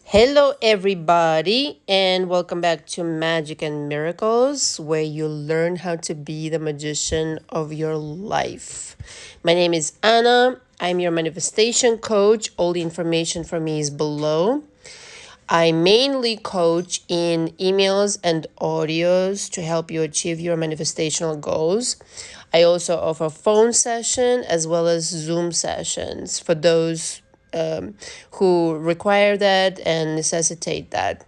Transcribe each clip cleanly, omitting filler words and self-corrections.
Hello, everybody, and welcome back to Magic and Miracles, where you learn how to be the magician of your life. My name is Anna. I'm your manifestation coach. All the information for me is below. I mainly coach in emails and audios to help you achieve your manifestational goals. I also offer phone session as well as Zoom sessions for those who require that and necessitate that.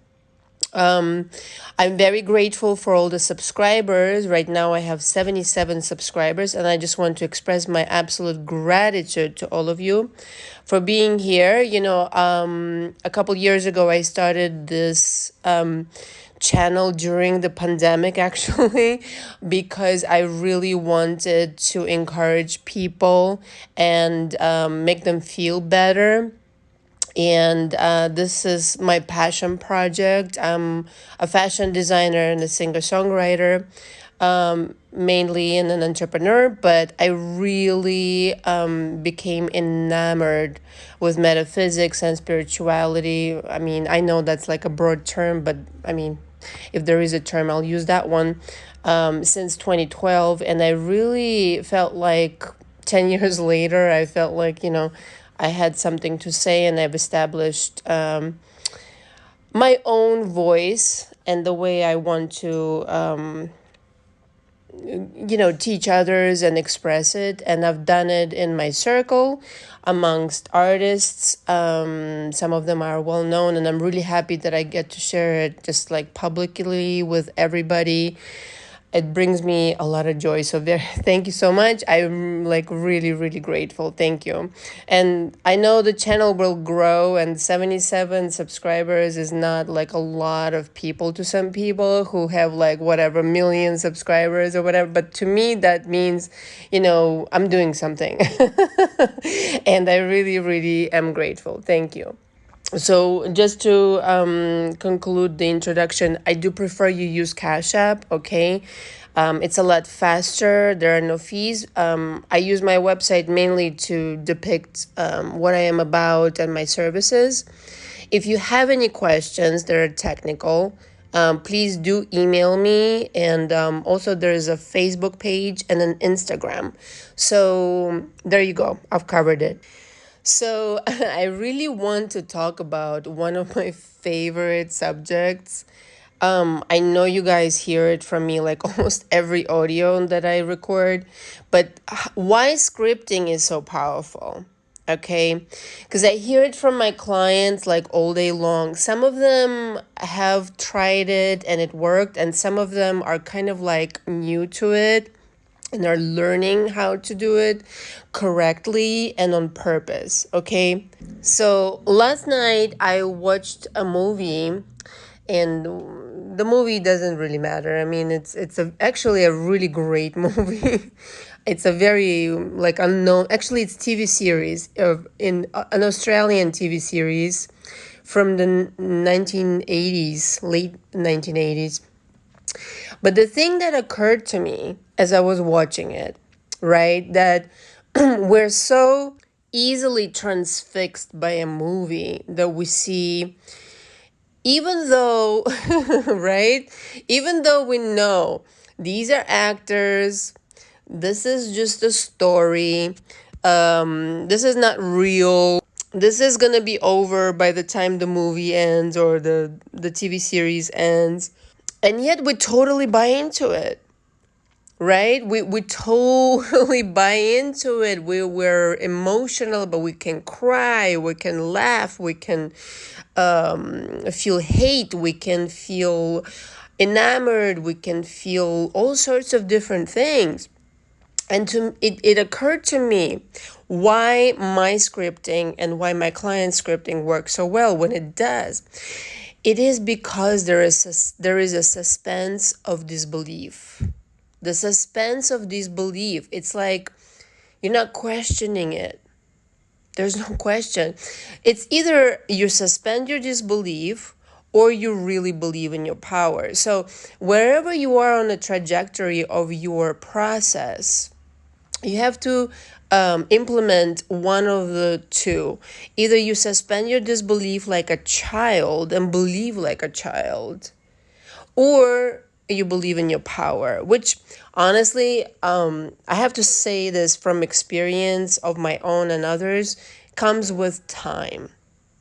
I'm very grateful for all the subscribers. Right now, I have 77 subscribers, and I just want to express my absolute gratitude to all of you for being here. A couple years ago, I started this channel during the pandemic, actually, because I really wanted to encourage people and make them feel better, and this is my passion project. I'm a fashion designer and a singer-songwriter, mainly and an entrepreneur, but I really became enamored with metaphysics and spirituality. I mean, I know that's like a broad term, but I mean, if there is a term, I'll use that one, since 2012. And I really felt like 10 years later, I felt like, I had something to say, and I've established my own voice and the way I want to, teach others and express it. And I've done it in my circle amongst artists. Some of them are well known, and I'm really happy that I get to share it just like publicly with everybody. It brings me a lot of joy. So there, thank you so much. I'm like really, really grateful. Thank you. And I know the channel will grow, and 77 subscribers is not like a lot of people to some people who have like whatever million subscribers or whatever. But to me, that means, I'm doing something. And I really, really am grateful. Thank you. So just to conclude the introduction, I do prefer you use Cash App, okay? It's a lot faster. There are no fees. I use my website mainly to depict what I am about and my services. If you have any questions that are technical, please do email me. And also there's a Facebook page and an Instagram. So there you go. I've covered it. So, I really want to talk about one of my favorite subjects. I know you guys hear it from me like almost every audio that I record, but why scripting is so powerful? Okay, because I hear it from my clients like all day long. Some of them have tried it and it worked, and some of them are kind of like new to it and are learning how to do it correctly and on purpose. Okay, so last night I watched a movie, and the movie doesn't really matter. I mean, actually a really great movie. It's a very like unknown. Actually, it's TV series of in an Australian TV series from the 1980s, late 1980s. But the thing that occurred to me as I was watching it, right, that we're so easily transfixed by a movie that we see, even though, right, even though we know these are actors, this is just a story, this is not real. This is gonna be over by the time the movie ends or the TV series ends. And yet we totally buy into it, right? We totally buy into it. We're emotional, but we can cry, we can laugh, we can feel hate, we can feel enamored, we can feel all sorts of different things. And it occurred to me why my scripting and why my client scripting works so well when it does. It is because there is a suspense of disbelief. The suspense of disbelief. It's like you're not questioning it. There's no question. It's either you suspend your disbelief or you really believe in your power. So wherever you are on the trajectory of your process, you have to implement one of the two. Either you suspend your disbelief like a child and believe like a child, or you believe in your power, which honestly, I have to say this from experience of my own and others, comes with time.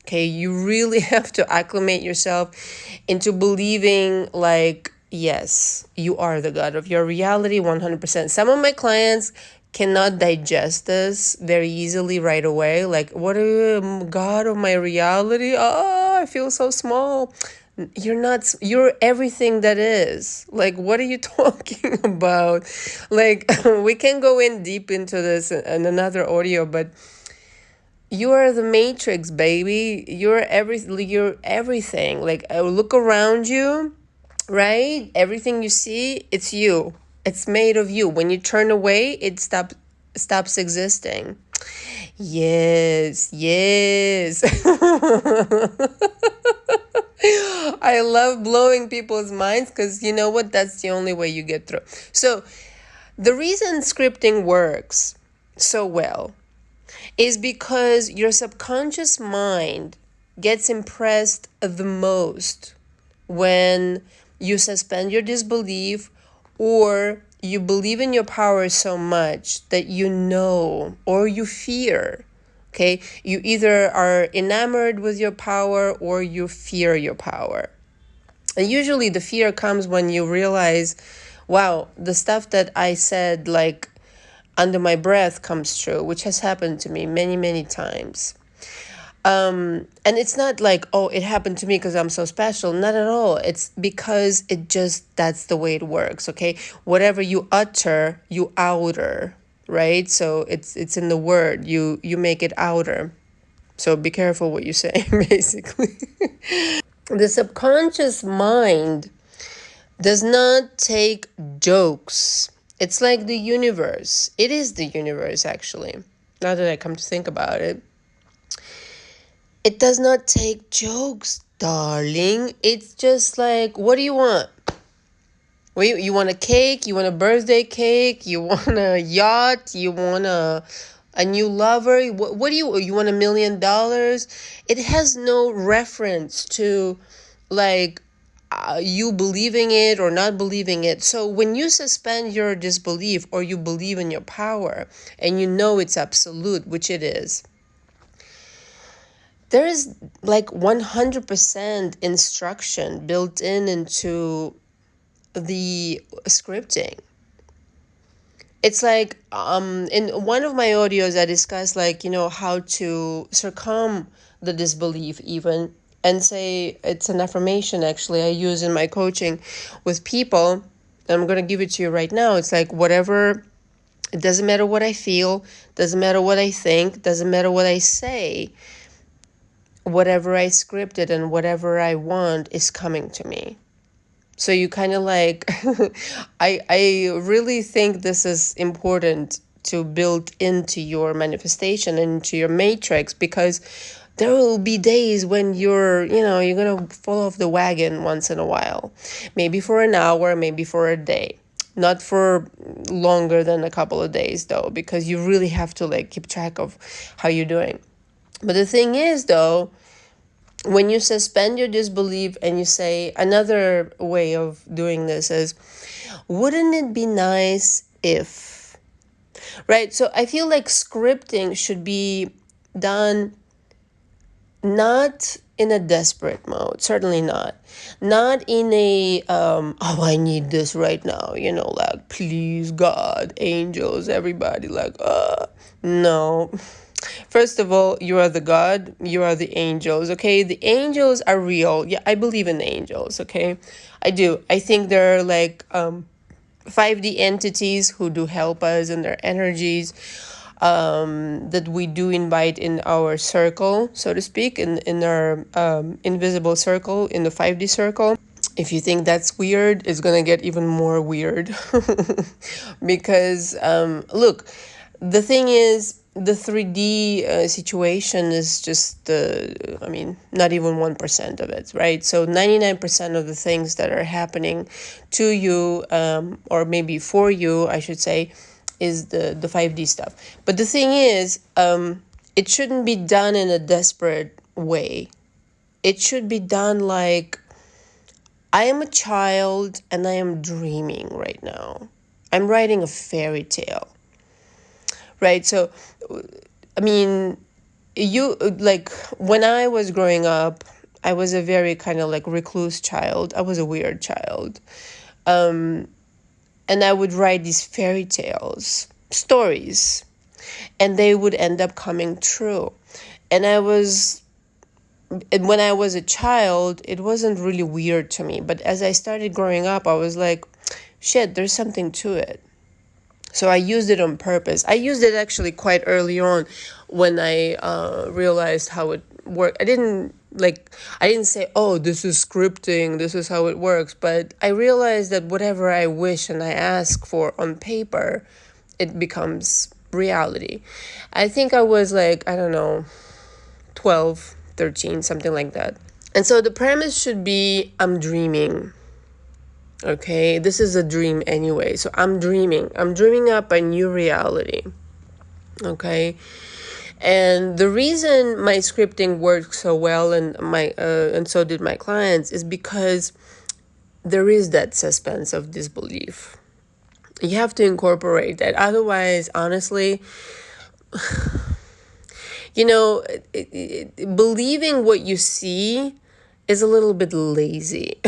Okay, you really have to acclimate yourself into believing like, yes, you are the God of your reality 100%. Some of my clients cannot digest this very easily right away. Like, what are you, God of my reality? Oh, I feel so small. You're not, you're everything that is. Like, what are you talking about? Like, we can go in deep into this in another audio, but you are the matrix, baby. You're everything. Like, look around you, right? Everything you see, it's you. It's made of you. When you turn away, it stops existing. Yes, yes. I love blowing people's minds because you know what? That's the only way you get through. So, the reason scripting works so well is because your subconscious mind gets impressed the most when you suspend your disbelief, or you believe in your power so much that you know or you fear. Okay, you either are enamored with your power or you fear your power. And usually the fear comes when you realize, wow, the stuff that I said like under my breath comes true, which has happened to me many, many times. And it's not like, oh, it happened to me because I'm so special. Not at all. It's because that's the way it works, okay? Whatever you utter, you outer, right? So it's in the word. You make it outer. So be careful what you say, basically. The subconscious mind does not take jokes. It's like the universe. It is the universe, actually. Now that I come to think about it. It does not take jokes, darling. It's just like, what do you want? You want a cake? You want a birthday cake? You want a yacht? You want a new lover? What do you want $1,000,000? It has no reference to like you believing it or not believing it. So when you suspend your disbelief or you believe in your power and you know it's absolute, which it is, there is like 100% instruction built into the scripting. It's like in one of my audios I discussed like, how to circum the disbelief even, and say it's an affirmation actually I use in my coaching with people. I'm going to give it to you right now. It's like, whatever, it doesn't matter what I feel, doesn't matter what I think, doesn't matter what I say, whatever I scripted and whatever I want is coming to me. So you kind of like, I really think this is important to build into your manifestation, into your matrix, because there will be days when you're going to fall off the wagon once in a while. Maybe for an hour, maybe for a day. Not for longer than a couple of days though, because you really have to like keep track of how you're doing. But the thing is, though, when you suspend your disbelief and you say, another way of doing this is, wouldn't it be nice if, right? So I feel like scripting should be done not in a desperate mode, certainly not in a oh, I need this right now, like, please, God, angels, everybody, like, no. First of all, you are the God, you are the angels, okay? The angels are real. Yeah, I believe in the angels, okay? I do. I think they're like 5D entities who do help us, and their energies that we do invite in our circle, so to speak, in our invisible circle, in the 5D circle. If you think that's weird, it's gonna get even more weird. Because look, the thing is, the 3D situation is just not even 1% of it, right? So 99% of the things that are happening to you, or maybe for you, I should say, is the 5D stuff. But the thing is, it shouldn't be done in a desperate way. It should be done like, I am a child and I am dreaming right now. I'm writing a fairy tale, right? So, I mean, you like when I was growing up, I was a very kind of like recluse child. I was a weird child. And I would write these fairy tales, stories, and they would end up coming true. And when I was a child, it wasn't really weird to me. But as I started growing up, I was like, shit, there's something to it. So I used it on purpose. I used it actually quite early on when I realized how it worked. I didn't say, oh, this is scripting, this is how it works. But I realized that whatever I wish and I ask for on paper, it becomes reality. I think I was like, I don't know, 12, 13, something like that. And so the premise should be, I'm dreaming. Okay, this is a dream anyway. So I'm dreaming. I'm dreaming up a new reality. Okay. And the reason my scripting works so well and so did my clients is because there is that suspense of disbelief. You have to incorporate that. Otherwise, honestly, believing what you see is a little bit lazy.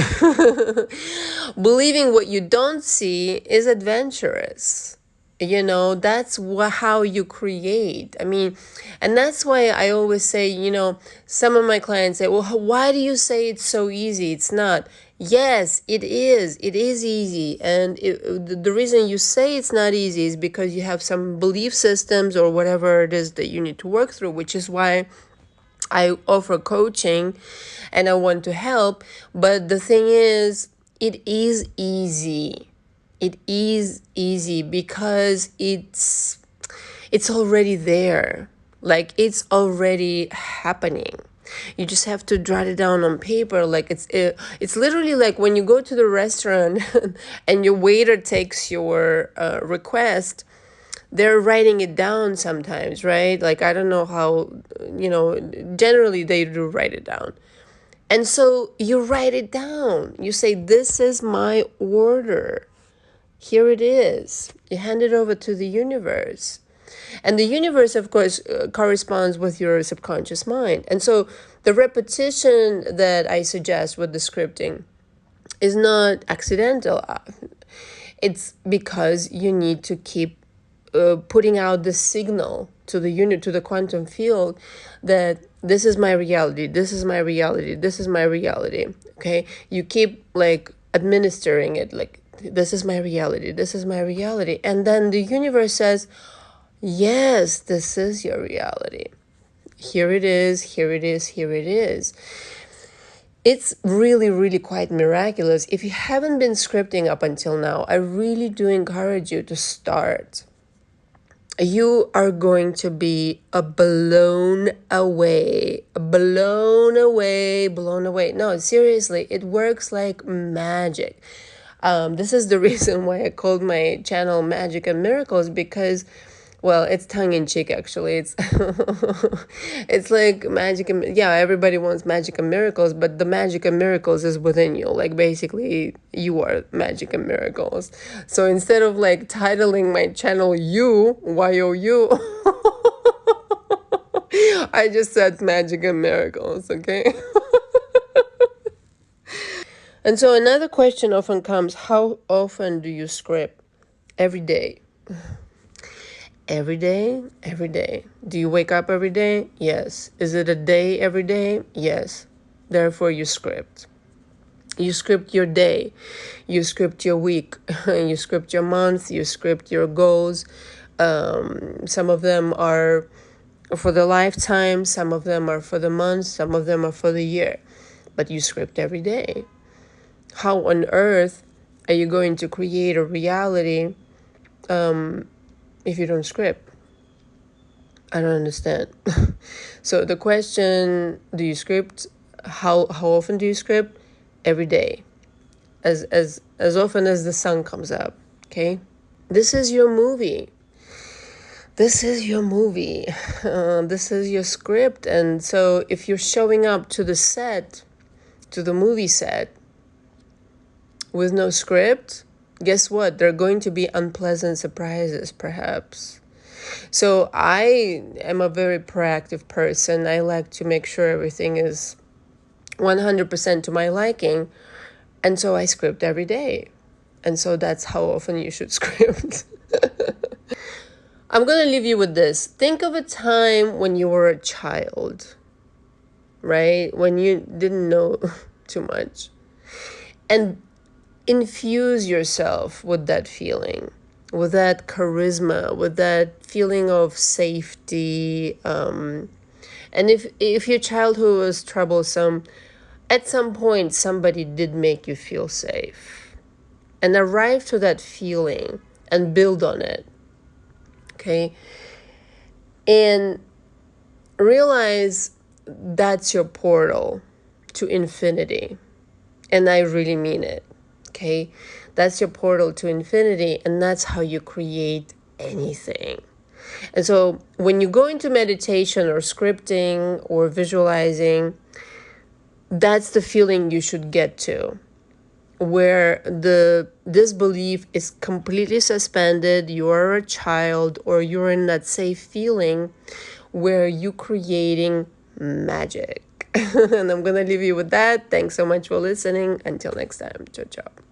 Believing what you don't see is adventurous. That's how you create. I mean, and that's why I always say, some of my clients say, well, why do you say it's so easy? It's not. Yes, it is. It is easy. And the reason you say it's not easy is because you have some belief systems or whatever it is that you need to work through, which is why I offer coaching and I want to help. But the thing is, it is easy. It is easy because it's already there. Like, it's already happening. You just have to jot it down on paper. Like, it's literally like when you go to the restaurant and your waiter takes your request, they're writing it down sometimes, right? Like, I don't know how, generally they do write it down. And so you write it down. You say, this is my order. Here it is. You hand it over to the universe. And the universe, of course, corresponds with your subconscious mind. And so the repetition that I suggest with the scripting is not accidental. It's because you need to keep putting out the signal to the quantum field that this is my reality, this is my reality, this is my reality. Okay? You keep like administering it, like, this is my reality, this is my reality. And then the universe says, yes, this is your reality. Here it is, here it is, here it is. It's really, really quite miraculous. If you haven't been scripting up until now, I really do encourage you to start. You are going to be blown away. No, seriously, it works like magic. This is the reason why I called my channel Magic and Miracles, because, well, it's tongue-in-cheek, actually. It's it's like magic and, yeah, everybody wants magic and miracles, but the magic and miracles is within you. Like, basically, you are magic and miracles. So instead of like titling my channel YOU, I just said magic and miracles, okay? And so another question often comes, how often do you script? Every day. Every day? Every day. Do you wake up every day? Yes. Is it a day every day? Yes. Therefore, you script. You script your day. You script your week. You script your month. You script your goals. Some of them are for the lifetime. Some of them are for the month. Some of them are for the year. But you script every day. How on earth are you going to create a reality if you don't script? I don't understand. So the question, do you script? How often do you script? Every day. As often as the sun comes up, okay? This is your movie. this is your movie. This is your script. And so if you're showing up to the set, to the movie set, with no script, guess what? There are going to be unpleasant surprises, perhaps. So I am a very proactive person. I like to make sure everything is 100% to my liking. And so I script every day. And so that's how often you should script. I'm going to leave you with this. Think of a time when you were a child, right? When you didn't know too much. And infuse yourself with that feeling, with that charisma, with that feeling of safety. And if your childhood was troublesome, at some point somebody did make you feel safe. And arrive to that feeling and build on it. Okay? And realize that's your portal to infinity. And I really mean it. Okay? That's your portal to infinity, and that's how you create anything. And so when you go into meditation or scripting or visualizing, that's the feeling you should get to, where the disbelief is completely suspended, you're a child, or you're in that safe feeling where you're creating magic. And I'm gonna leave you with that. Thanks so much for listening. Until next time. Ciao, ciao.